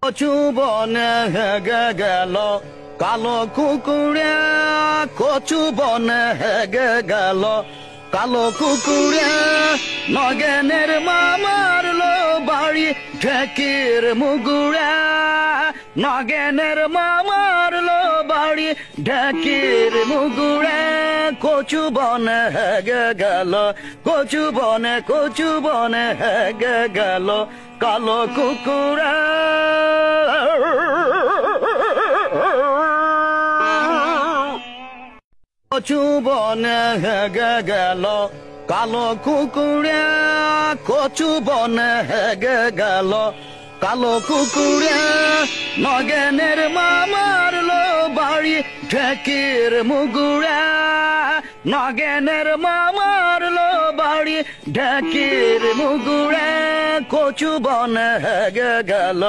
কচু বনে হেগে গেল কালো কুকুরে, কচু বনে হেগে গেল কালো কুকুরে, নগেনের মামার লো বাড়ি ঢেকির মুগুরে, নগেনের মামার লো বাড়ি ঢেকির মুগুরে, কচু বনে হেগে গেল, কচু বনে হেগে গেল কালো কুকুরে। কচু বনে হেগে গেল কালো কুকুরে, কচু বনে হেগে গেল কালো কুকুরে, নগেনের মামার লো বাড়ি ঢেকির মুগুরে, নগেনের মামার লো বাড়ি ঢেকির মুগুরে, কচু বনে হেগে গেল।